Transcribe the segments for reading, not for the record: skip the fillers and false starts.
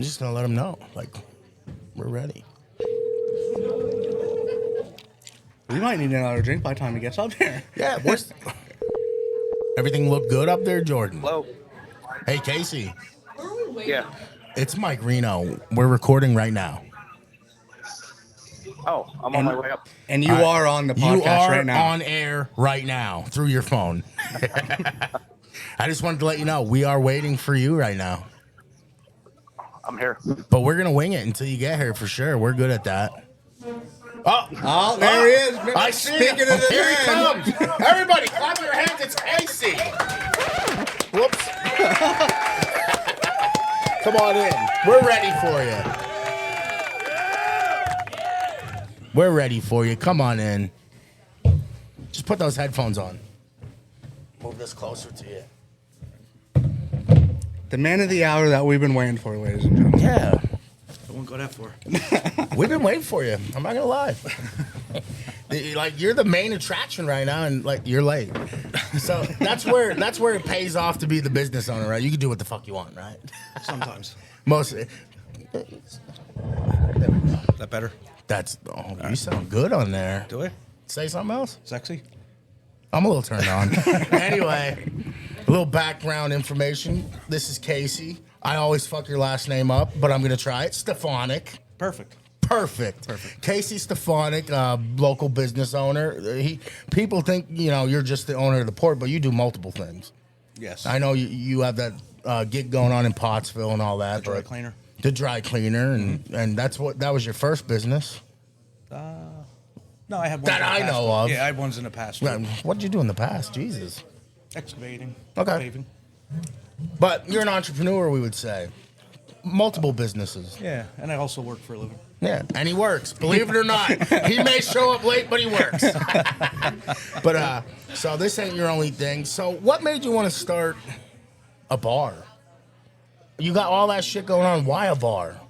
just gonna let them know, like, we're ready. We might need another drink by the time he gets up there. Yeah, everything look good up there, Jordan? Hello. Hey, Casey. Yeah. It's Mike Reno. We're recording right now. Oh, I'm on my way up. And you are on the podcast You are right now. on air right now through your phone. I just wanted to let you know we are waiting for you right now. I'm here. But we're going to wing it until you get here for sure. We're good at that. Oh, there he is. I see Speaking him. of the Here he man. comes. Everybody, clap your hands. It's Casey. Whoops. Come on in. We're ready for you. We're ready for you. Come on in. Just put those headphones on. Move this closer to you. The man of the hour that we've been waiting for, ladies and gentlemen. Yeah. I won't go that far. We've been waiting for you. I'm not gonna lie. Like, you're the main attraction right now, and like, you're late. So that's where it pays off to be the business owner, right? You can do what the fuck you want, right? Sometimes. Most. Is that better? You sound good on there. Do I? Say something else. Sexy? I'm a little turned on. Anyway, a little background information. This is Casey. I always fuck your last name up, but I'm gonna try it. Stefanik. Perfect. Perfect. Casey Stefanik, local business owner. People think you're just the owner of the port, but you do multiple things. Yes. I know you have that gig going on in Pottsville and all that. The dry cleaner. The dry cleaner, and that was your first business. No, I had ones That in the I past, know though. of. Yeah, I had ones in the past. too. What did you do in the past? Jesus. Excavating. Okay. Paving. But you're an entrepreneur, we would say. Multiple businesses. Yeah, and I also work for a living. Yeah, and he works. Believe it or not, he may show up late, but he works. But so this ain't your only thing. So what made you want to start a bar? You got all that shit going on. Why a bar?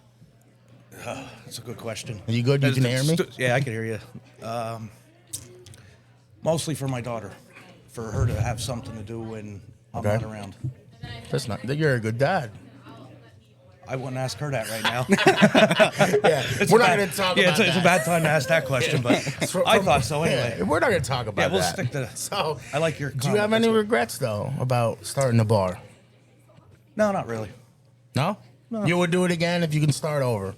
That's a good question. Are you good? You can hear me? Yeah, I can hear you. Mostly for my daughter, for her to have something to do when I'm Okay. not around. That's not. You're a good dad. I wouldn't ask her that right now. Yeah, we're not going to talk about that. It's a bad time to ask that question, but I thought so anyway. Yeah, we're not going to talk about Yeah, we'll that. stick to. So, I like your. do you have any regrets though about starting a bar? No, not really. No. You would do it again if you can start over.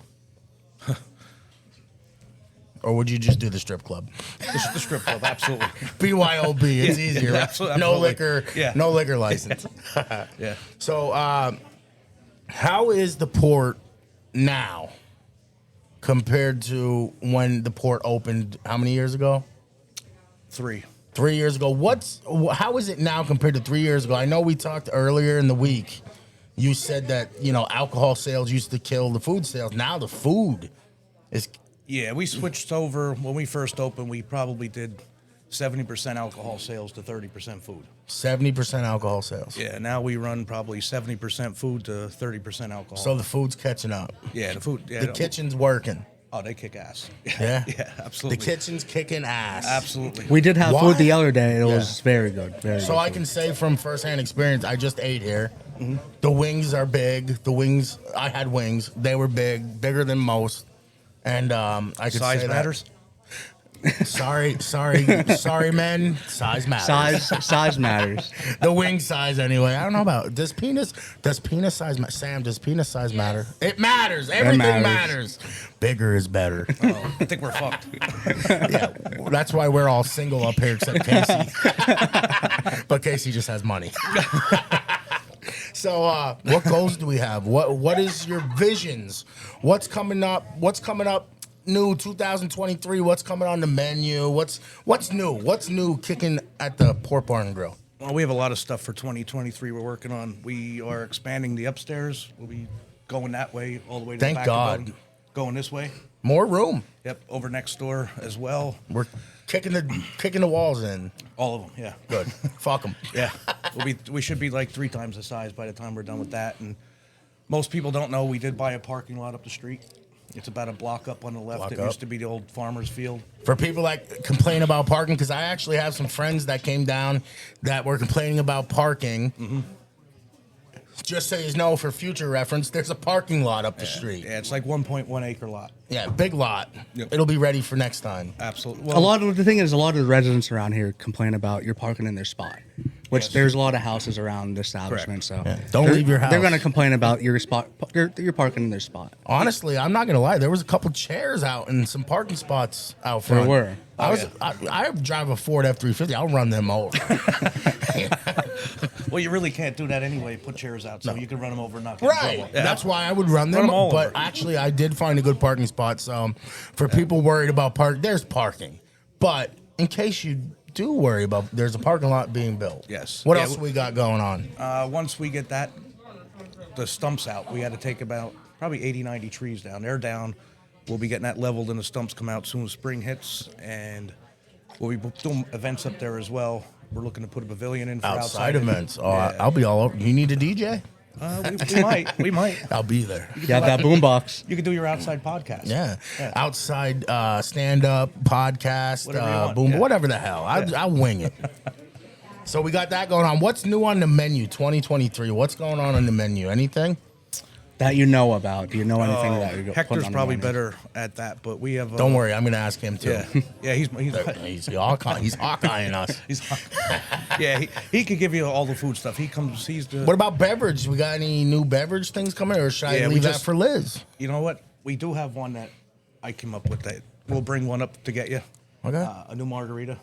Or would you just do the strip club? The strip club, absolutely. BYOB, it's easier. Right? Absolutely. No liquor, no liquor license. Yeah. So, how is the port now compared to when the port opened? How many years ago? 3. 3 years ago. How is it now compared to 3 years ago? I know we talked earlier in the week. You said that alcohol sales used to kill the food sales. Now the food is. Yeah, we switched over when we first opened. We probably did 70% alcohol sales to 30% food. 70% alcohol sales. Yeah, now we run probably 70% food to 30% alcohol. So the food's catching up. Yeah, the food. Yeah, The kitchen's working. Oh, they kick ass. Yeah? Yeah, absolutely. The kitchen's kicking ass. Absolutely. We did have Why? food the other day. It Yeah. was very good. Very So good I food. can say from firsthand experience, I just ate here. The wings are big. The wings, I had wings. They were bigger than most. And I could Size say matters. That. Sorry, men. Size matters. Size matters. The wing size, anyway. I don't know about. Does penis size matter? Sam, does penis size matter? It matters. Everything matters. Bigger is better. Oh, I think we're fucked. Yeah, that's why we're all single up here except Casey. But Casey just has money. So, what goals do we have? What is your visions? What's coming up? What's coming up new 2023? What's coming on the menu? What's new? What's new kicking at the Port Bar and Grill? Well, we have a lot of stuff for 2023 we're working on. We are expanding the upstairs. We'll be going that way all the way to Thank the back God. of the building. Going this way. More room. Yep, over next door as well. We're kicking the walls in. All of them, yeah. Good. Fuck them. Yeah, we should be like 3 times the size by the time we're done with that. And most people don't know we did buy a parking lot up the street. It's about a block up on the left. It used to be the old farmer's field. For people that complain about parking, because I actually have some friends that came down that were complaining about parking. just so you know, for future reference, there's a parking lot up the street. Yeah, it's like 1.1 acre lot. Yeah, big lot. Yep. It'll be ready for next time. Absolutely. A lot of the thing is, a lot of the residents around here complain about you're parking in their spot, which Yes. there's a lot of houses around the establishment. So Yeah. Don't leave your house. They're going to complain about your spot. You're parking in their spot. Honestly, I'm not gonna lie. There was a couple chairs out and some parking spots out front. There were. I drive a Ford F-350. I'll run them over. Well, you really can't do that anyway. Put chairs out so you can run them over and not get in Right. trouble. That's why I would run them. Run 'em all But over. actually, I did find a good parking spot. So, for people worried about there's parking. But in case you do worry about, there's a parking lot being built. Yes. What Yeah, else we got going on? Once we get the stumps out, we had to take about probably 80, 90 trees down. They're down. We'll be getting that leveled and the stumps come out soon as spring hits. And we'll be doing events up there as well. We're looking to put a pavilion in for Outside outside events. Oh, Yeah. I'll be all over. You need a DJ? We might. I'll be there. You have that boombox. You could do your outside podcast. Yeah. Outside stand-up, podcast, Whatever you want, boom, yeah. whatever the hell. I'll wing it. So we got that going on. What's new on the menu 2023? What's going on the menu? Anything? That you know about. Do you know anything that you're putting Hector's on the probably menu? better at that, but we have. Don't worry. I'm going to ask him too. Yeah, yeah, he's He's Hawkeyeing us. yeah, he could give you all the food stuff. He's the. What about beverage? We got any new beverage things coming, or should I Yeah, we leave that just- for Liz? You know what? We do have one that I came up with. That we'll bring one up to get you. Okay. A new margarita.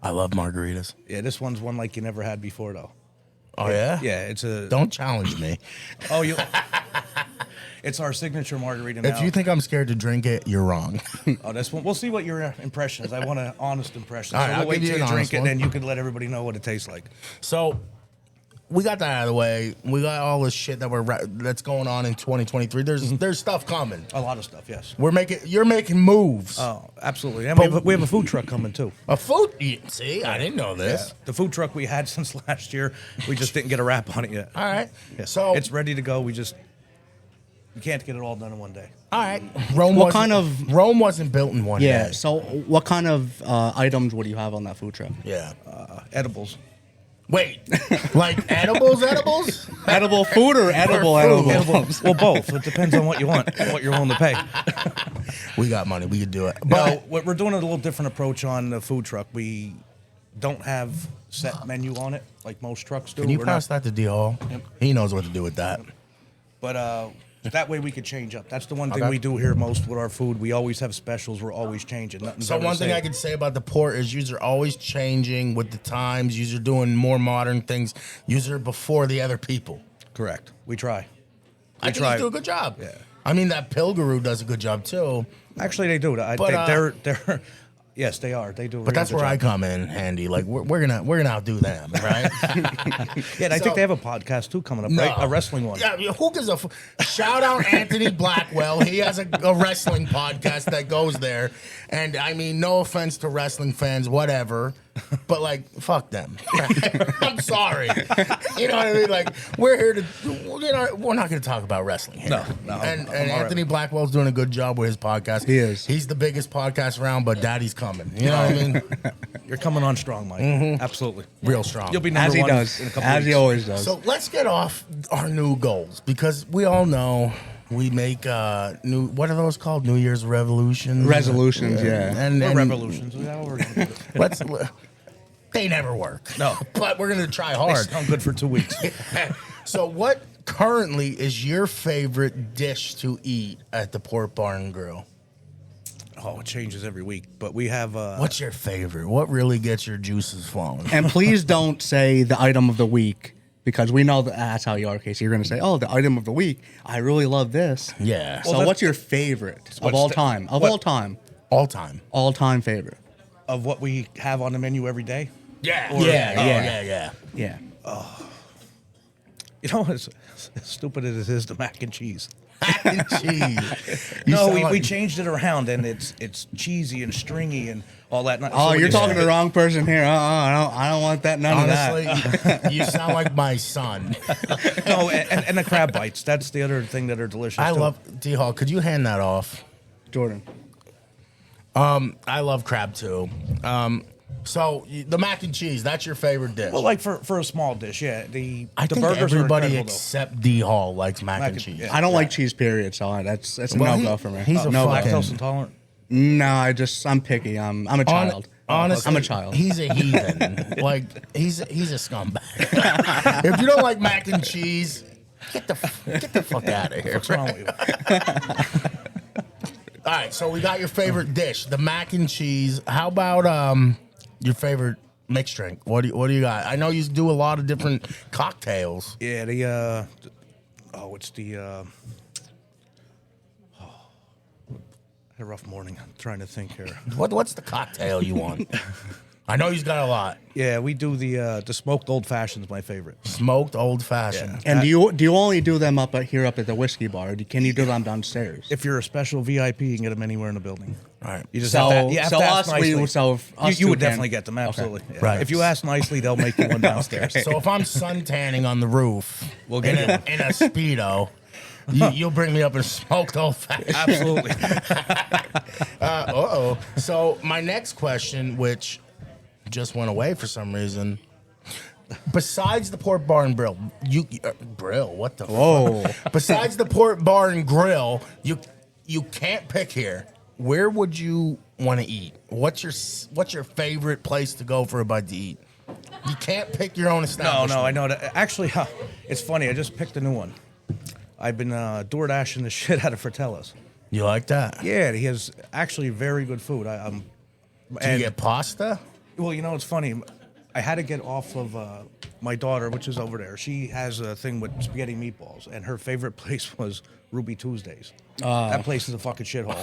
I love margaritas. Yeah, this one's one like you never had before, though. Oh yeah. Yeah, it's a. Don't challenge me. Oh, you. It's our signature margarita now. If you think I'm scared to drink it, you're wrong. Oh, this one. We'll see what your impression is. I want an honest impression. All So right, we'll I'll wait give you till an you drink honest it, and one. then you can let everybody know what it tastes like. So we got that out of the way. We got all this shit that's going on in 2023. There's stuff coming. A lot of stuff, yes. You're making moves. Oh, absolutely. And But- we have a food truck coming too. A food. See, I didn't know this. The food truck we had since last year, we just didn't get a wrap on it yet. All right. Yeah. So it's ready to go. We can't get it all done in one day. all right. Rome wasn't built in one Yeah. day. So, what kind of items would you have on that food truck? Yeah. Edibles. Wait, like edibles? Edible food or edible food. edibles? Well, both. It depends on what you want, what you're willing to pay. We got money. We could do it. But But we're doing a little different approach on the food truck. We don't have set menu on it like most trucks do. can you We're pass not- that to D Hall? Yep. He knows what to do with that. But that way we could change up. That's the one thing Okay. we do here most with our food. We always have specials. We're always changing. Nothing's So ever one thing the I same. could say about the port is you're always changing with the times. You're doing more modern things. You're before the other people. Correct. We try. I think you do a good job. Yeah. I mean, that Pilgaroo does a good job too. Actually, they do. But, They're yes, they are. They do. But that's where I come in handy. Like we're gonna outdo them, right? Yeah, and I So- think they have a podcast too coming up, right? A wrestling one. Yeah, who gives a shout out Anthony Blackwell? He has a wrestling podcast that goes there, and I mean, no offense to wrestling fans, whatever, but like, fuck them. I'm sorry. You know what I mean? Like, we're here to, we're not going to talk about wrestling here. No, And I'm all right. Anthony Blackwell's doing a good job with his podcast. He is. He's the biggest podcast around, but Daddy's coming. You know what I mean? You're coming on strong, Mike. Absolutely. Real strong. You'll be number As he one does. in a couple As he weeks. always does. So let's get off our new goals because we all know we make new. What are those called? New Year's resolutions. Resolutions, yeah. And Revolutions. Yeah, we're gonna do it. let's. They never work. No. but we're gonna try They hard. sound good for 2 weeks. So, what currently is your favorite dish to eat at the Port Barn Grill? Oh, it changes every week, but we have. What's your favorite? What really gets your juices flowing? And please don't say the item of the week because we know that's how you are, Casey. You're going to say, "Oh, the item of the week. I really love this." Yeah. So, Well, what's your favorite of what's all the- time? Of what- all time, All time. all-time favorite. of what we have on the menu every day. Yeah. Or- yeah. Yeah. You know, as stupid as it is, the mac and cheese. Mac and cheese. You No, sound we like- changed it around, and it's cheesy and stringy and all that. Oh, you're talking to the wrong person here. I don't want that. None Honestly, of that. you sound like my son. No, and the crab bites. That's the other thing that are delicious. I too. love D Hall. Could you hand that off? Jordan. I love crab too. So the mac and cheese, that's your favorite dish. Well, like for a small dish, yeah. I The think burgers are everybody incredible, though. except D Hall likes mac and and- cheese. yeah. I don't like cheese, period. So that's a Well, no go for me. he's a no fucking- Lactose intolerant. No, I'm picky. I'm a child. Honestly, I'm a child. He's a heathen. Like he's a scumbag. If you don't like mac and cheese, get the fuck out of here. What's wrong with you? All right, so we got your favorite dish, the mac and cheese. How about your favorite mixed drink? What do you got? I know you do a lot of different cocktails. Yeah, it's the had a rough morning. I'm trying to think here. What's the cocktail you want? I know he's got a lot. Yeah, we do the smoked old fashion's my favorite. Smoked old fashioned. And do you only do them up here at the whiskey bar? Can you do them downstairs? If you're a special VIP, you can get them anywhere in the building. All right. You just So- have to, you have so to ask us, we- nicely. so if us you two would can- definitely get them, absolutely. Yeah. Right. If you ask nicely, they'll make you one downstairs. So if I'm sun tanning on the roof, We'll get in a speedo, you'll bring me up in smoked old fashioned. Absolutely. So my next question, which just went away for some reason, besides the pork bar and grill, grill, what the Whoa. fuck? Besides the pork bar and grill, you can't pick here. Where would you want to eat? What's your favorite place to go for a bite to eat? You can't pick your own establishment. No, I know that. Actually, it's funny. I just picked a new one. I've been door dashing the shit out of Fratello's. You like that? Yeah, he has actually very good food. Do you get pasta? Well, it's funny. I had to get off of my daughter, which is over there. She has a thing with spaghetti meatballs, and her favorite place was Ruby Tuesdays. That place is a fucking shithole.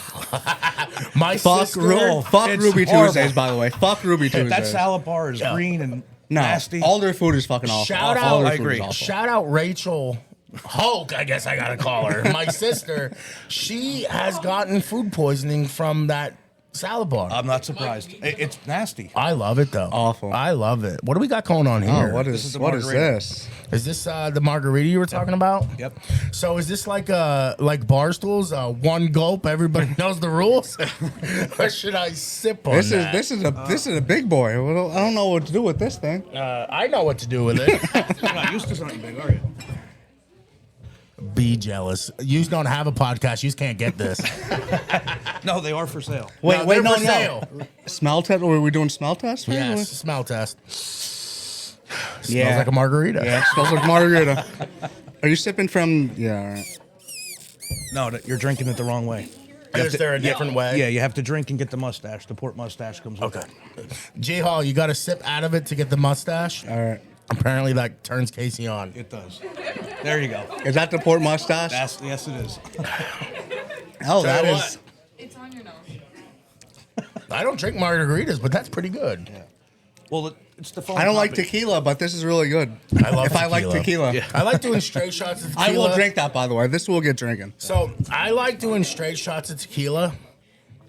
My Fuck sister. Fuck Ruby horrible. Tuesdays, by the way. Fuck Ruby Tuesdays. That salad bar is green and No, nasty. all their food is fucking awful. Shout All out, their I food agree. is awful. Shout out Rachel Hulk, I guess I gotta call her. My sister, she has gotten food poisoning from that salad bar. I'm not surprised. It's nasty. I love it though. Awful. I love it. What do we got going on here? Oh, what is is the what is margarita. this? Is this the margarita you were talking about? Yep. So is this like bar stools? One gulp, everybody knows the rules, or should I sip on that? This is a big boy. Well, I don't know what to do with this thing. I know what to do with it. You're not used to something big, are you? Be jealous. You don't have a podcast. You can't get this. No, they are for sale. Wait, they're no, for sale. Smell test? Were we doing smell test? Yes, smell test. Smells Yeah. like a margarita. Yeah, it smells like margarita. Are you sipping from? Yeah, all right. No, you're drinking it the wrong way. Is there a different way? Yeah, you have to drink and get the mustache. The port mustache comes with Okay. it. J Hall, you got to sip out of it to get the mustache. All right. Apparently, that turns Casey on. It does. There you go. Is that the port mustache? Yes, it is. Oh, Tell that you is. what, It's on your nose. I don't drink margaritas, but that's pretty good. Well, it's the phone. I don't like copy. tequila, but this is really good. I love If I like tequila, I like doing straight shots of I tequila. will drink that. By the way, this will get drinking. So I like doing straight shots of tequila,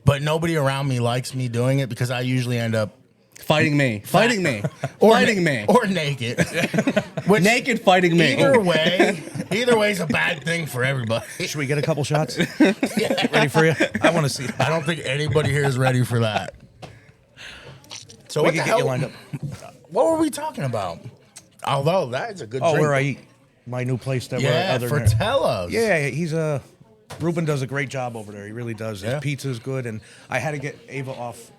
but nobody around me likes me doing it because I usually end up Fighting me, fighting me, or fighting me, or naked. Which naked fighting me. either way is a bad thing for everybody. Should we get a couple shots? Ready for you? I want to see. I don't think anybody here is ready for that. So We what can the get you hell? lined up. What were we talking about? Although that is a good Oh, drink. where I eat. My new place that we're Yeah, other Fratello's. Yeah, Ruben does a great job over there. He really does. His Yeah. pizza's good, and I had to get Ava off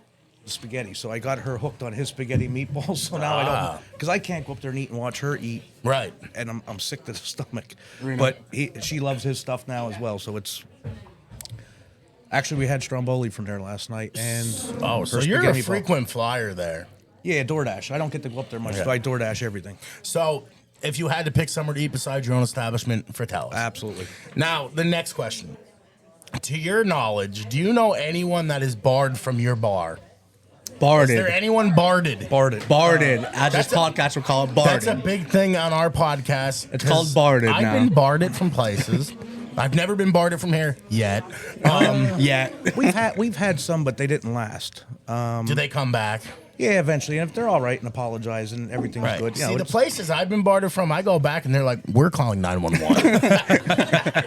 the spaghetti, so I got her hooked on his spaghetti meatballs. So now I don't, because I can't go up there and eat and watch her eat, Right. and I'm sick to the stomach. Reno. But she loves his stuff now as well. So it's actually we had stromboli from there last night, and Oh, her so you're a spaghetti meatball. frequent flyer there. Yeah, DoorDash. I don't get to go up there much, Yeah. so I DoorDash everything. So if you had to pick somewhere to eat besides your own establishment, Fratello's. Absolutely. Now, the next question. To your knowledge, do you know anyone that is barred from your bar? Is there Barded, anyone barded? Barded. barded. As this That's a- podcast will call it, That's a barded. big thing on our podcast. It's called 'cause barded I've now. been barded from places. I've never been barded from here yet. Yeah. We've had some, but they didn't last. Do they come back? Yeah, eventually, and if they're all right and apologize and everything's Right. good, you See, know, the it's- places I've been bartered from, I go back and they're like, "We're calling 911."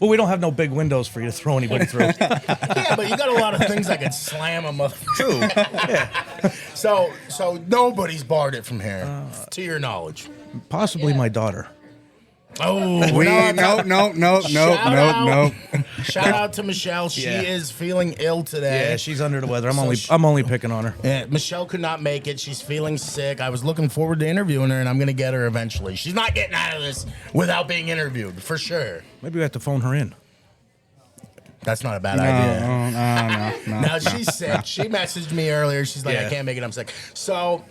Well, we don't have no big windows for you to throw anybody through. Yeah, but you got a lot of things that could slam a mother. True. Yeah. So nobody's barred it from here, to your knowledge. Possibly my daughter. Oh, No. Shout out to Michelle. She Yeah. is feeling ill today. Yeah, she's under the weather. I'm So only picking on her. Yeah, Michelle could not make it. She's feeling sick. I was looking forward to interviewing her, and I'm going to get her eventually. She's not getting out of this without being interviewed, for sure. Maybe we have to phone her in. That's not a bad idea. No. Now, she's sick. She messaged me earlier. She's like, I Yeah. can't make it. I'm sick. So,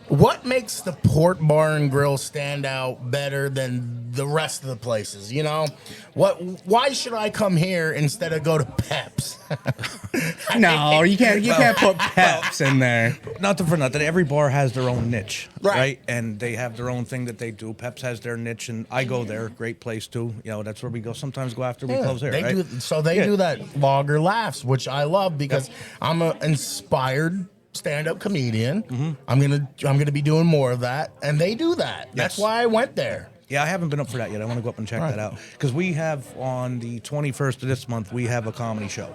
what makes the Port Bar and Grill stand out better than the rest of the places? You know, why should I come here instead of go to Peps? No, you can't put Peps in there. Not for nothing. Every bar has their own niche, Right. right? And they have their own thing that they do. Peps has their niche, and I go there. Great place too. You know, that's where we go. Sometimes go after we close there. They right? do do that Lager Laughs, which I love because I'm an inspired stand-up comedian. Mm-hmm. I'm gonna be doing more of that, and they do that. That's Yes. why I went there. Yeah, I haven't been up for that yet. I want to go up and check that out because we have on the 21st of this month we have a comedy show,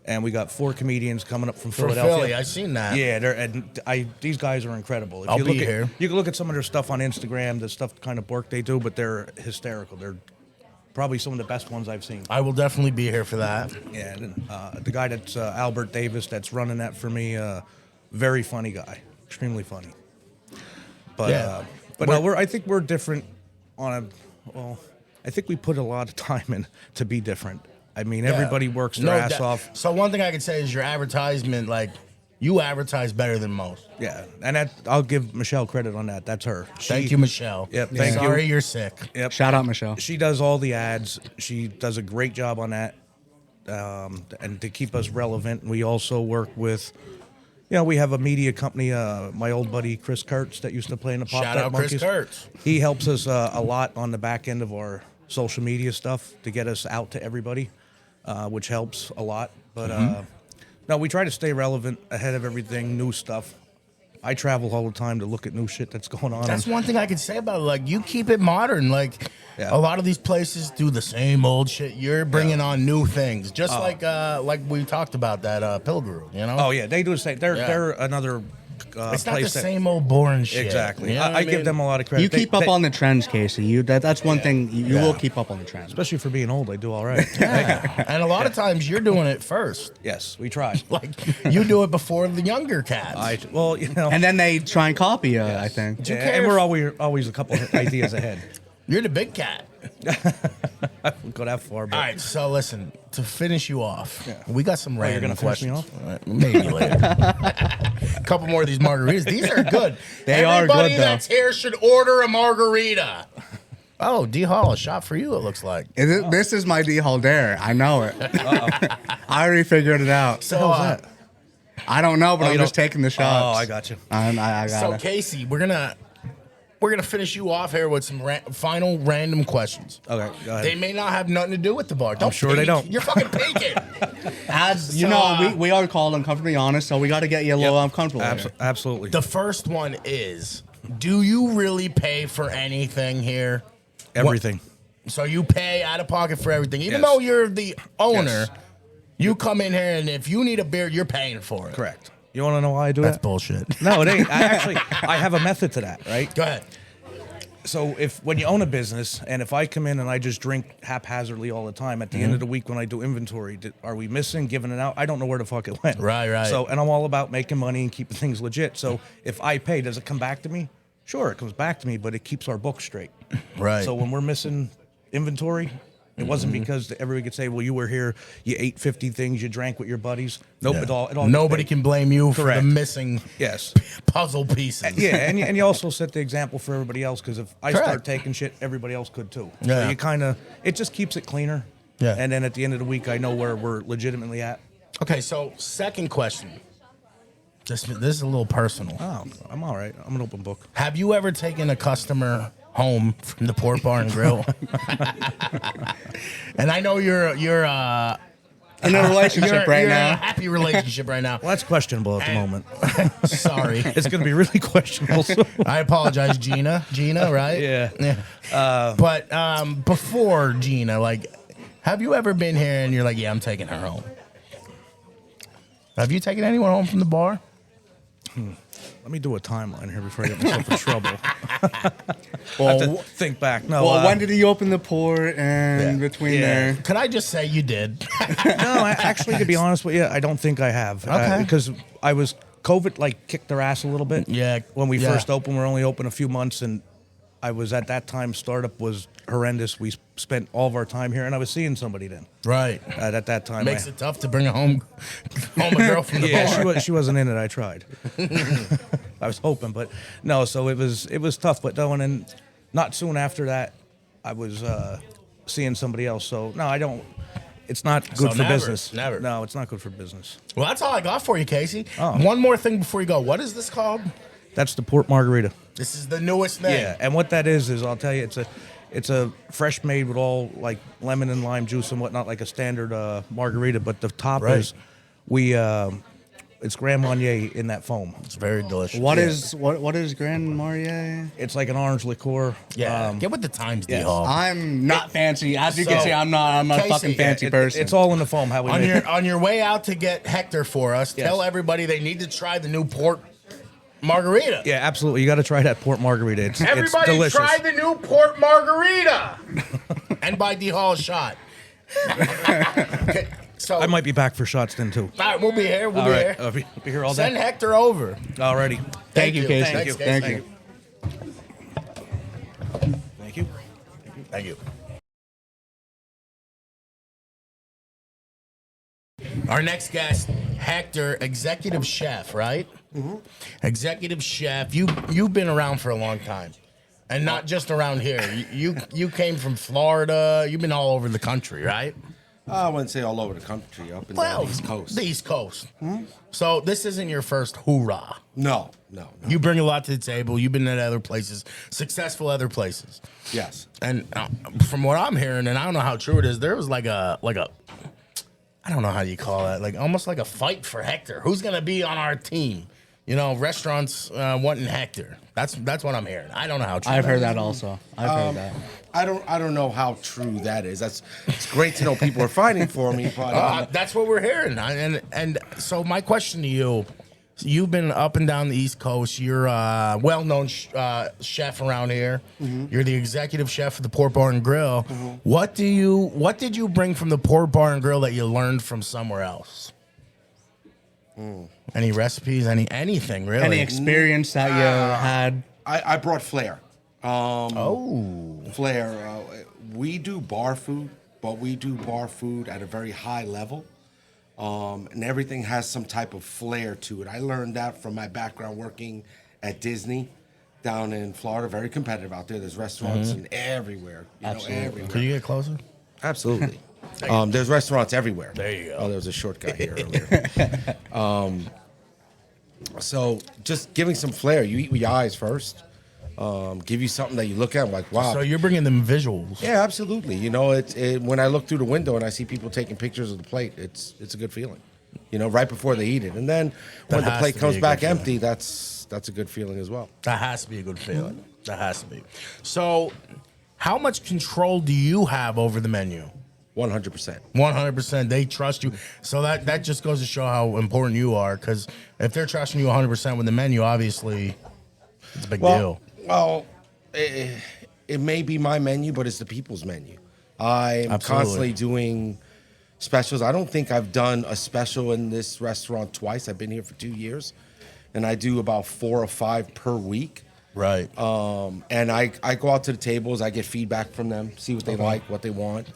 and we got 4 comedians coming up from For Philadelphia. Philly, I seen that. Yeah, these guys are incredible. If I'll you be look here. You can look at some of their stuff on Instagram, the stuff kind of work they do, but they're hysterical. They're probably some of the best ones I've seen. I will definitely be here for that. Yeah, and, the guy that's Albert Davis that's running that for me, very funny guy, extremely funny. But Yeah. I think we're different I think we put a lot of time in to be different. I mean, everybody works their ass off. So one thing I can say is your advertisement, like you advertise better than most. Yeah, and I'll give Michelle credit on that. That's her. Thank you, Michelle. Yep, thank you. Sorry you're sick. Yep. Shout out, Michelle. She does all the ads. She does a great job on that, and to keep us relevant. We also work with, we have a media company. My old buddy Chris Kurtz that used to play in the Pop Shout That out Monkeys. Chris Kurtz. He helps us a lot on the back end of our social media stuff to get us out to everybody, which helps a lot. But no, we try to stay relevant, ahead of everything, new stuff. I travel all the time to look at new shit that's going on. That's one thing I can say about it. Like, you keep it modern. Like, Yeah. a lot of these places do the same old shit. You're bringing on new things. Just like we talked about that Pilgrim, you know? Oh yeah, they do the same. They're another It's not the place that, same old boring shit. exactly. You know what I give mean? them a lot of credit. You keep up They- on the trends, Casey. That's one thing you Yeah. will keep up on the trends. especially for being old. I do all right. Yeah. And a lot of times you're doing it first. Yes, we try. Like, you do it before the younger cats. And then they try and copy you, I think. you yeah, care and if- we're always a couple of ideas ahead. You're the big cat. I won't go that far. But All right, so listen, to finish you off, we got some you're random gonna finish me questions. Maybe later. A couple more of these margaritas. These are good. They are Everybody good, though. that's here should order a margarita. Oh, D Hall, a shot for you, it looks like. This is my D Hall Dare. I know it. I already figured it out. So, I don't know, but I'm you just don't- taking the shots. Oh, I got you. I got so it. Casey, we're gonna finish you off here with some final random questions. Okay, go ahead. They may not have nothing to do with the bar. Don't sure they peek. don't. You're fucking peeking. As you So, know, we are called uncomfortably honest, so we got to get you a little uncomfortable. here. Absolutely. The first one is, do you really pay for anything here? Everything. So you pay out of pocket for everything, even Yes. though you're the owner. Yes. You come in here, and if you need a beer, you're paying for it. Correct. You want to know why I do That's that? bullshit. No, it ain't. I have a method to that, right? Go ahead. So when you own a business, and if I come in and I just drink haphazardly all the time, at the end of the week when I do inventory, are we missing, giving it out? I don't know where the fuck it went. Right. So, and I'm all about making money and keeping things legit. So if I pay, does it come back to me? Sure, it comes back to me, but it keeps our books straight. Right. So when we're missing inventory, it wasn't because everybody could say, well, you were here, you ate 50 things, you drank with your buddies. Nope, Yeah. it all Nobody gets paid. can blame you for the Correct. missing Yes. puzzle pieces. Yeah, and you also set the example for everybody else, because if I Correct. start taking shit, everybody else could too. Yeah. So you kind of, it just keeps it cleaner. Yeah. And then at the end of the week, I know where we're legitimately at. Okay, so second question. This is a little personal. Oh, I'm all right. I'm an open book. Have you ever taken a customer home from the Port Bar and Grill? And I know you're In a relationship you're right in a now. happy relationship right now. Well, that's questionable at the moment. Sorry. It's going to be really questionable. soon. I apologize, Gina. Gina, right? Yeah. But before Gina, like, Have you ever been here and you're like, yeah, I'm taking her home? Have you taken anyone home from the bar? Let me do a timeline here before I get myself in trouble. Well, I have to think back. No, when did he open the port and between there? Could I just say you did? No, actually, to be honest with you, I don't think I have. Okay. Because I was COVID, like kicked their ass a little bit. Yeah, When we yeah. first opened, we were only open a few months, and I was at that time. Startup was horrendous. We spent all of our time here, and I was seeing somebody then. Right. At that time, Makes it tough to bring home a girl from the yeah, bar. she wasn't in it. I tried. I was hoping, but no. So it was tough. But no, and then not soon after that, I was seeing somebody else. So no, I don't. It's not good So for never, business. never. No, it's not good for business. Well, that's all I got for you, Casey. Oh. One more thing before you go. What is this called? That's the port margarita. This is the newest thing. Yeah, and what that is I'll tell you, it's a fresh made with all like lemon and lime juice and whatnot, like a standard margarita. But the top Right. is it's Grand Marnier in that foam. It's very delicious. What is Grand Marnier? It's like an orange liqueur. Yeah. Get with the times, yes. D-Hall. I'm not fancy. As you can So, see, I'm not a Casey, fucking fancy person. It's all in the foam. How we On make your it. on your way out to get Hector for us, Yes. tell everybody they need to try the new port margarita. Yeah, absolutely. You got to try that port margarita. It's Everybody delicious. try the new port margarita. And buy D-Hall a shot. Okay, so I might be back for shots then too. all right, we'll be here. We'll All be right, here. I'll be here all Send day. Hector over. Alrighty. Thank you, Casey. Thanks, Casey. Thank you. Thank you. Thank you. Our next guest, Hector, executive chef, right? Mm-hmm. Executive chef. You've been around for a long time, and not just around here. You came from Florida. You've been all over the country, right? I wouldn't say all over the country, up and down the East Coast. The East Coast. So this isn't your first hoorah. No. You bring a lot to the table. You've been at other places, successful other places. Yes. And from what I'm hearing, and I don't know how true it is, there was like a I don't know how you call that, like almost like a fight for Hector. Who's gonna be on our team? You know, restaurants wanting Hector. That's what I'm hearing. I don't know how true. I've heard that also. I've heard that. I don't know how true that is. It's great to know people are fighting for me, but That's what we're hearing. And so my question to you. You've been up and down the East Coast. You're a well-known chef around here. Mm-hmm. You're the executive chef of the Port Bar and Grill. Mm-hmm. What did you bring from the Port Bar and Grill that you learned from somewhere else? Any recipes? Anything really? Any experience that you had? I brought flair. Oh, Flair. We do bar food, but we do bar food at a very high level. And everything has some type of flair to it. I learned that from my background working at Disney down in Florida. Very competitive out there. There's restaurants and everywhere. Everywhere. Could you get closer? Absolutely. There's restaurants everywhere. There you go. Oh, there was a short guy here earlier. So just giving some flair. You eat with your eyes first. Give you something that you look at like, wow. So you're bringing them visuals. Yeah, absolutely. You know, when I look through the window and I see people taking pictures of the plate, it's a good feeling. You know, right before they eat it, and then when the has plate to be comes a back good empty, that's a good feeling as well. That has to be a good feeling. That has to be. So, how much control do you have over the menu? 100%. 100%. They trust you. So that just goes to show how important you are. Because if they're trusting you 100% with the menu, obviously, it's a big deal. Well, it may be my menu, but it's the people's menu. I'm Absolutely. constantly doing specials. I don't think I've done a special in this restaurant twice. I've been here for 2 years, and I do about 4 or 5 per week. Right. And I go out to the tables. I get feedback from them, see what they like, what they want.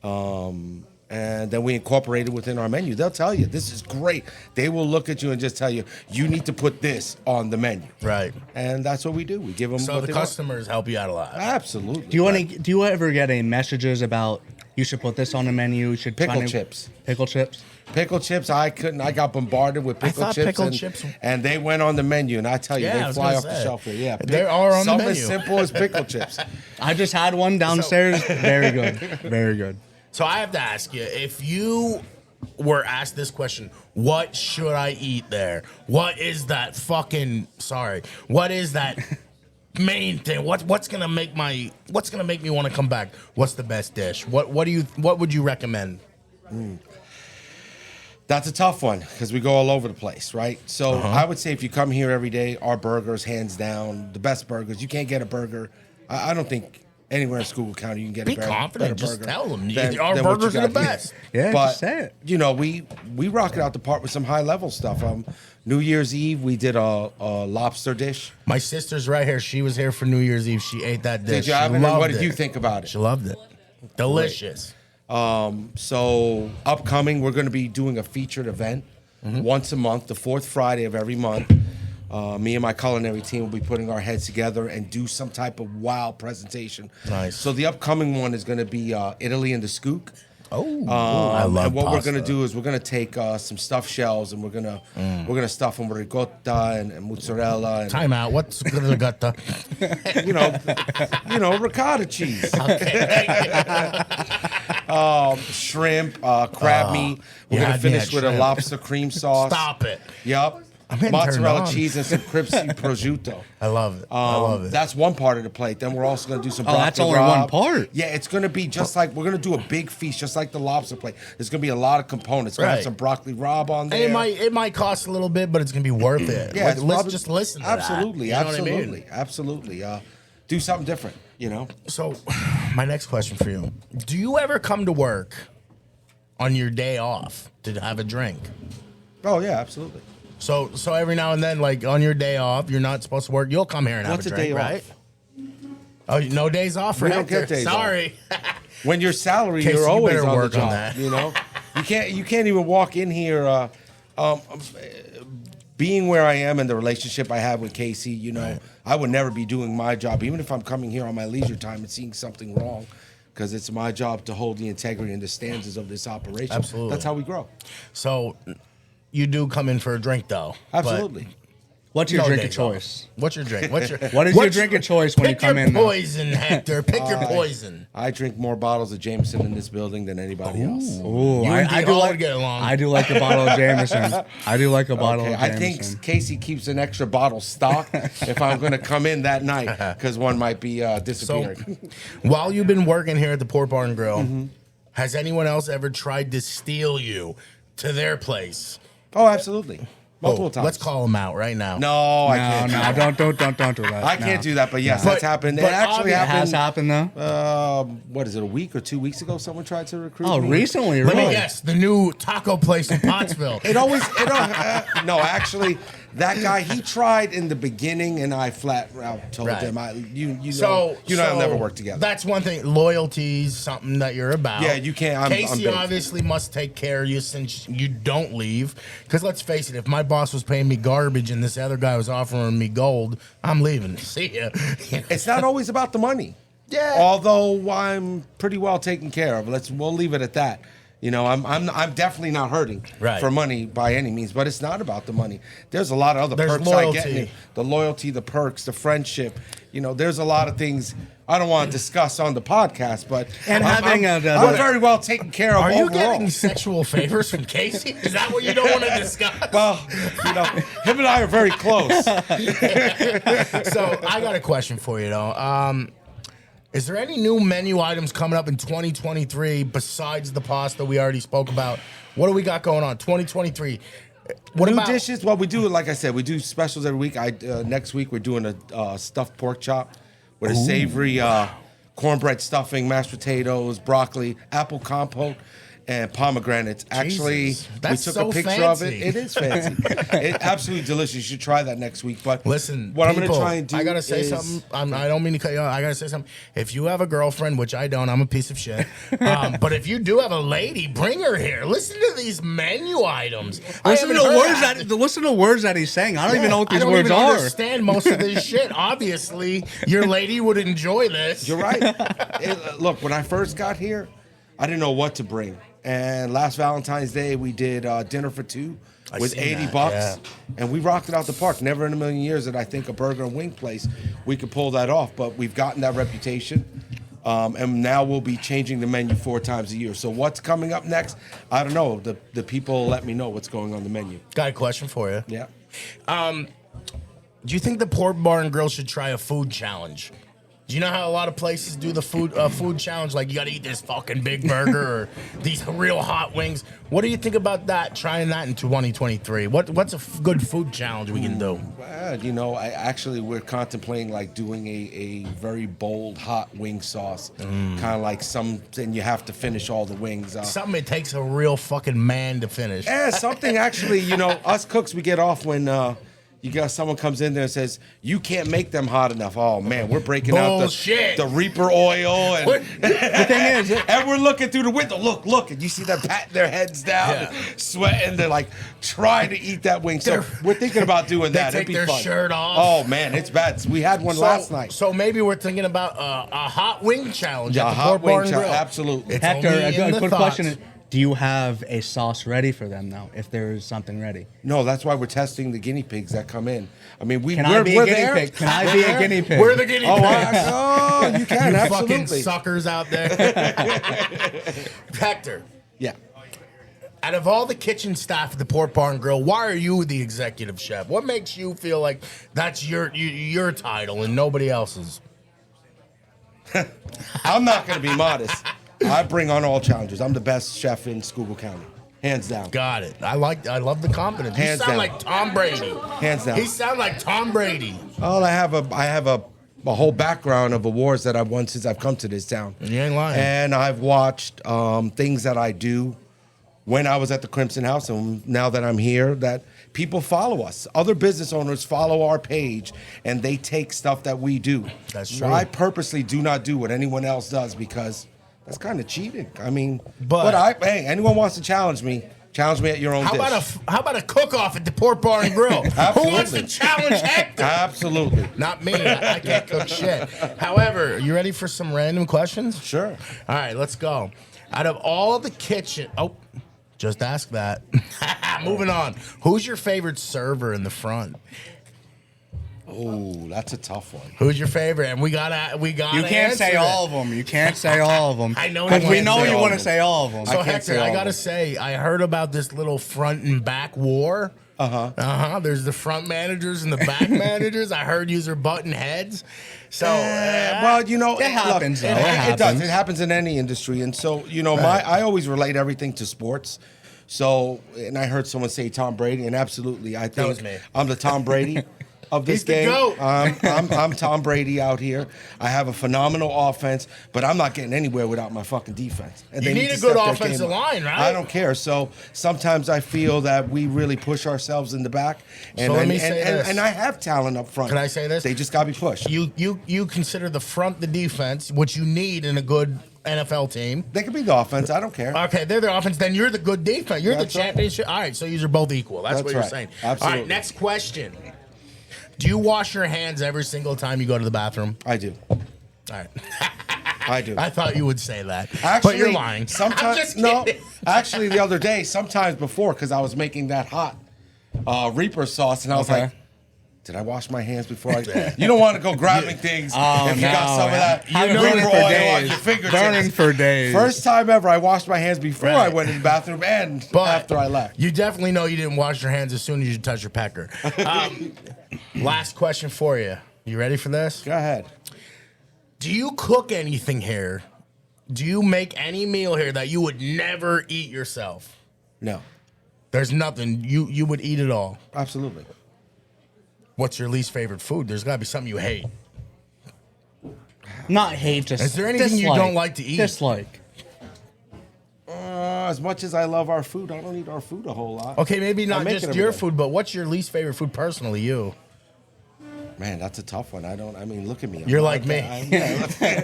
And then we incorporate it within our menu. They'll tell you, this is great. They will look at you and just tell you, you need to put this on the menu. Right. And that's what we do. We give them So what the they want. customers help you out a lot. Absolutely. Do you ever get any messages about you should put this on the menu? You should Pickle chips. Pickle chips. Pickle chips, I couldn't. I got bombarded with pickle thought chips, pickle and, chips- and they went on the menu. And I tell you, Yeah, I they was fly gonna off the say. shelf there. Yeah, They are on the something menu. as simple as pickle chips. I just had one downstairs. Very good. Very good. So I have to ask you, if you were asked this question, what should I eat there? What is that main thing? What's gonna make me want to come back? What's the best dish? What would you recommend? That's a tough one because we go all over the place, right? So I would say if you come here every day, our burgers, hands down, the best burgers. You can't get a burger. I don't think anywhere in Schuylkill County you can get Be a better confident. burger. Just tell them than our what you burgers are the got here. best. Yeah, but just say it. you know, we rock it out the park with some high level stuff. New Year's Eve we did a lobster dish. My sister's right here. She was here for New Year's Eve. She ate that dish. Did you She have it? And loved what did it. you think about it? She loved it. Delicious. So upcoming, we're going to be doing a featured event once a month, the fourth Friday of every month. Me and my culinary team will be putting our heads together and do some type of wild presentation. Nice. So the upcoming one is going to be Italy and the Skook. Oh, I love And what we're pasta. going to do is we're going to take some stuffed shells and we're gonna stuff them with ricotta and mozzarella and Time out. What's ricotta? you know ricotta cheese. Shrimp, crab meat. We're yeah, gonna I'd finish need with a shrimp. lobster cream sauce. Stop it. Yep. getting Mozzarella turned on. cheese and some crispy prosciutto. I love it. I love it. That's one part of the plate. Then we're also going to do some. Oh, that's broccoli only one rabe. part. Yeah, it's going to be just like we're going to do a big feast, just like the lobster plate. There's going to be a lot of components. Going to Right. have some broccoli rabe on And there. it might cost a little bit, but it's gonna be worth it. Yeah, Like, it's let's probably- just listen to absolutely, that. You know what I mean? absolutely. Do something different. You know. So, my next question for you: do you ever come to work on your day off to have a drink? Oh yeah, absolutely. So every now and then, like on your day off, you're not supposed to work. You'll come here and What's have a a drink, day right? off? Oh, no days off for We don't Hector. get days off. Sorry. When you're salary, Casey, you're you always better on work the on job. that. You know, you can't even walk in here. Being where I am and the relationship I have with Casey, you know, Right. I would never be doing my job, even if I'm coming here on my leisure time and seeing something wrong, because it's my job to hold the integrity and the standards of this operation. Absolutely. That's how we grow. So you do come in for a drink, though. but Absolutely. What's your no drink of days off. choice? What's your drink? What is your drink of choice when you come in, Pick though? your poison, Hector. Pick your poison. I drink more bottles of Jameson in this building than anybody else. Ooh, You and I D do all like get along. I do like a bottle of Jameson. I do like a bottle Okay, of I Jameson. think Casey keeps an extra bottle stocked if I'm going to come in that night, because one might be So, disappearing. while you've been working here at the Port Barn Grill, Mm-hmm. has anyone else ever tried to steal you to their place? Oh, absolutely. Multiple Oh, times. let's call them out right now. No, I can't. No, don't do that. I can't do that, but yes, But- that's happened. It but actually It has happened. happened though. What is it? A week or 2 weeks ago, someone tried to recruit Oh, me. recently, Let really? me guess, the new taco place in Pottsville. No, actually, that guy, he tried in the beginning, and I flat out told Right. him, you know, So I'll never work together. That's one thing. Loyalty's something that you're about. Yeah, you can't- I'm Casey big. obviously must take care of you since you don't leave. Because let's face it, if my boss was paying me garbage and this other guy was offering me gold, I'm leaving. See ya. It's not always about the money. Yeah. Although I'm pretty well taken care of. We'll leave it at that. You know, I'm definitely not hurting Right. for money by any means, but it's not about the money. There's a lot of other There's perks I get. loyalty. The loyalty, the perks, the friendship. You know, there's a lot of things I don't want to discuss on the podcast, but And having I'm a- very well taken care of Are you overall. getting sexual favors from Casey? Is that what you don't want to discuss? Well, you know, him and I are very close. So I got a question for you, though. Is there any new menu items coming up in 2023 besides the pasta we already spoke about? What do we got going on 2023? What New about dishes? Well, we do, like I said, we do specials every week. Next week we're doing a stuffed pork chop with a savory cornbread stuffing, mashed potatoes, broccoli, apple compote, and pomegranates. Actually, Jesus, that's we took so a picture fancy. of it. It is fancy. It's absolutely delicious. You should try that next week. But Listen, what I'm people, going to try and do I gotta say is- something. I don't mean to cut you off. I gotta say something. If you have a girlfriend, which I don't, I'm a piece of shit. But if you do have a lady, bring her here. Listen to these menu items. Listen to words that he's saying. I don't even know what these I don't words even are. understand most of this shit. Obviously, your lady would enjoy this. You're right. Look, when I first got here, I didn't know what to bring. And last Valentine's Day, we did dinner for two with seen $80, that, yeah. and we rocked it out the park. Never in a million years did I think a burger and wing place we could pull that off, but we've gotten that reputation. And now we'll be changing the menu 4 times a year. So what's coming up next? I don't know. The people let me know what's going on the menu. Got a question for you. Yeah. Do you think the Pork Bar and Grill should try a food challenge? Do you know how a lot of places do the food challenge? Like, you got to eat this fucking big burger or these real hot wings. What do you think about that? Trying that in 2023. What's a good food challenge we can do? You know, we're contemplating like doing a very bold hot wing sauce, kind of like and you have to finish all the wings. Something it takes a real fucking man to finish. Yeah, something actually. You know, us cooks, we get off when. You got someone comes in there and says, you can't make them hot enough. Oh, man, we're breaking out the Reaper oil. And the thing is, and we're looking through the window. Look. And you see them patting their heads down, sweating. They're like trying to eat that wing. So we're thinking about doing that. It'd be fun. They take their shirt off. Oh, man, it's bad. We had one last night. So maybe we're thinking about a hot wing challenge at the hot Pork Bar wing and Grill. Absolutely. It's Hector, a quick thoughts. question. Do you have a sauce ready for them now, if there is something ready? No, that's why we're testing the guinea pigs that come in. I mean, Can I be a guinea pig? Can I be a guinea pig? We're the guinea pigs. Oh, you can, you absolutely. fucking suckers out there. Hector, Yeah. out of all the kitchen staff at the Pork Bar and Grill, why are you the executive chef? What makes you feel like that's your title and nobody else's? I'm not going to be modest. I bring on all challenges. I'm the best chef in Schuylkill County, hands down. Got it. I love the confidence. Hands you sound down. like Tom Brady. Hands down. He sound like Tom Brady. Well, I have a whole background of awards that I've won since I've come to this town. You ain't lying. And I've watched things that I do when I was at the Crimson House, and now that I'm here, that people follow us. Other business owners follow our page, and they take stuff that we do. That's true. I purposely do not do what anyone else does because that's kind of cheating. I mean, But hey, anyone wants to challenge me at your own how dish. about a cook-off at the Pork Bar and Grill? Who wants to challenge Hector? Absolutely. Not me. I can't cook shit. However, you ready for some random questions? Sure. All right, let's go. Out of all the kitchen, just ask that. Moving on. Who's your favorite server in the front? Oh, that's a tough one. Who's your favorite? And we gotta. You can't say answer all it. of them. You can't say all of them. I know because you we can't know say you all want of to them. say all of them. So Hector, I gotta say, I heard about this little front and back war. There's the front managers and the back managers. I heard yous are butting heads. So, well, you know, it happens. Look, it does. It happens in any industry, and so you know, I always relate everything to sports. So, and I heard someone say Tom Brady, and absolutely, I think was me. I'm the Tom Brady of this He's the game. GOAT. I'm Tom Brady out here. I have a phenomenal offense, but I'm not getting anywhere without my fucking defense. And You they need to a good step their offensive game up. line, right? I don't care. So sometimes I feel that we really push ourselves in the back, and So let me say this. and I have talent up front. Can I say this? They just got to be pushed. You consider the front the defense, which you need in a good NFL team. They could be the offense. I don't care. Okay, they're the offense. Then you're the good defense. You're That's the right. championship. All right, so you're both equal. That's what you're right. saying. Absolutely. All right, next question. Do you wash your hands every single time you go to the bathroom? I do. All right. I do. I thought you would say that. Actually, but you're lying. I'm Sometimes just no. kidding. Actually, the other day, sometimes before, because I was making that hot Reaper sauce, and I was Okay. like, "Did I wash my hands before I?" You don't want to go grabbing things if you got some of that Reaper oil on your fingertips. Burning for days. First time ever, I washed my hands before I went in the bathroom and But after I left. You definitely know you didn't wash your hands as soon as you touch your pecker. Last question for you. You ready for this? Go ahead. Do you cook anything here? Do you make any meal here that you would never eat yourself? No, There's nothing. You would eat it all. absolutely. What's your least favorite food? There's got to be something you hate. Not hate, just Is there anything you don't like to eat? Dislike. As much as I love our food, I don't eat our food a whole lot. Okay, maybe I not make it just every your day. food, but what's your least favorite food personally, you? Man, that's a tough one. I mean, look at me. You're like me.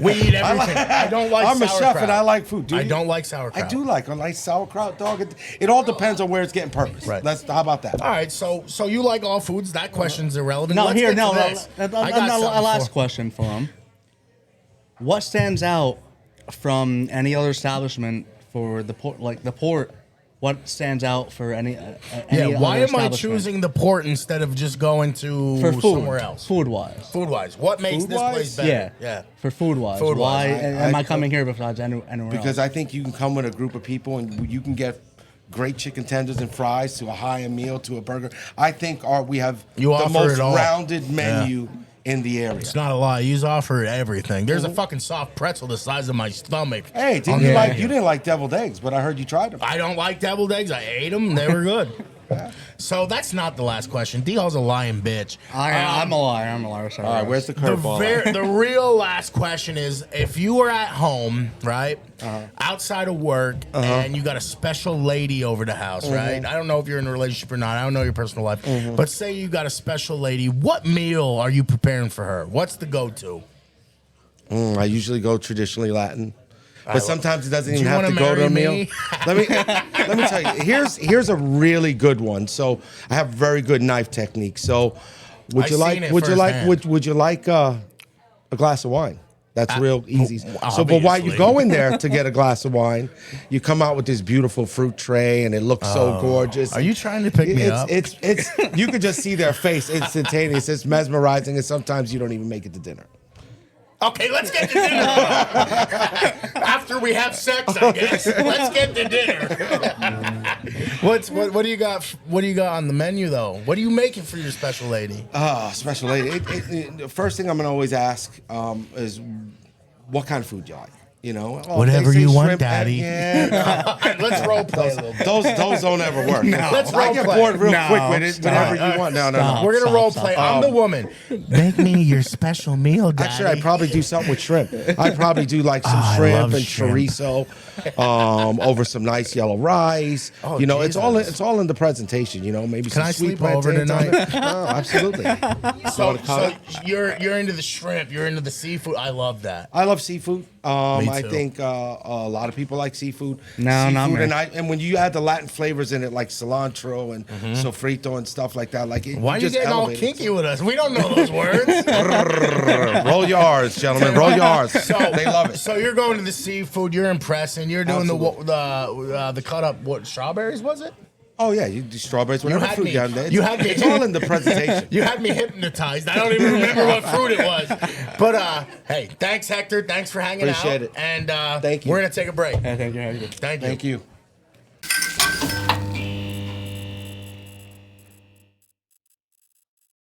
We eat everything. I don't like I'm a sauerkraut. chef and I like food. I don't like sauerkraut. I do like a nice sauerkraut, dog. It all depends on where it's getting purpose. Right. How about that? All right, so you like all foods. That question's irrelevant. No, Let's here, get no. to this. A I got something last for- question for him. What stands out from any other establishment for the port, like the port? What stands out for any Yeah, why other am I establishment? choosing the port instead of just going to for food, somewhere else? Food-wise. Food-wise. What makes this Food-wise? place better? Yeah. Yeah. For food-wise. Food-wise. Why am I coming here besides anywhere Because else? I think you can come with a group of people and you can get great chicken tenders and fries to a high-end meal to a burger. I think we have You the offer most it all. rounded menu in the area. It's not a lie. You offer everything. There's a fucking soft pretzel the size of my stomach. Hey, on didn't you the like? menu. You didn't like deviled eggs, but I heard you tried them. I don't like deviled eggs. I ate them. They were good. So that's not the last question. D-Hall's a lying bitch. I'm a liar. I'm a liar. Sorry. All right, where's the The, curveball? the real last question is, if you were at home, right, outside of work, and you got a special lady over the house, right? I don't know if you're in a relationship or not. I don't know your personal life. But say you got a special lady. What meal are you preparing for her? What's the go-to? I usually go traditionally Latin, but sometimes it doesn't Do even you have to wanna go to a marry meal. me? Let me tell you. Here's a really good one. So I have very good knife technique. So would you I've like seen it would you like firsthand. would you like a glass of wine? That's real easy. So, but while you obviously. go in there to get a glass of wine, you come out with this beautiful fruit tray, and it looks so gorgeous. Are you trying to pick me up? It's you could just see their face instantaneous. It's mesmerizing, and sometimes you don't even make it to dinner. Okay, let's get to dinner. After we have sex, I guess. Let's get to dinner. What do you got? What do you got on the menu though? What are you making for your special lady? Special lady. The first thing I'm gonna always ask is, what kind of food you like? You know, Whatever they say you want, shrimp, Daddy. Yeah, Let's role play a little bit. those don't ever work. Let's I role get play. bored real No, quick with it. stop. Whatever you want. No. We're gonna Stop, role stop. play. I'm the woman. Make me your special meal, Daddy. Actually, I'd probably do something with shrimp. I'd probably do like some I shrimp love and shrimp. chorizo over some nice yellow rice. Oh, you know, it's Jesus. all in the presentation. You know, maybe Can some I sweet sleep over plantains on tonight? it. Oh, absolutely. So you're into the shrimp. You're into the seafood. I love that. I love seafood. Me I too. think a lot of people like seafood. No, seafood not me. and when you add the Latin flavors in it, like cilantro and sofrito and stuff like that, like it, Why are you just getting all elevates. kinky with us? We don't know those words. Roll your R's, gentlemen. Roll your R's. They love it. So you're going to the seafood. You're impressing. You're doing the cut up. What strawberries was it? Oh yeah, you do strawberries, whatever had fruit me- you have there. you had me- It's all in the presentation. You had me hypnotized. I don't even remember what fruit it was. But hey, thanks Hector. Thanks for hanging Appreciate out. it. And Thank you. We're gonna take a break. Thank you. Thank you. Thank you.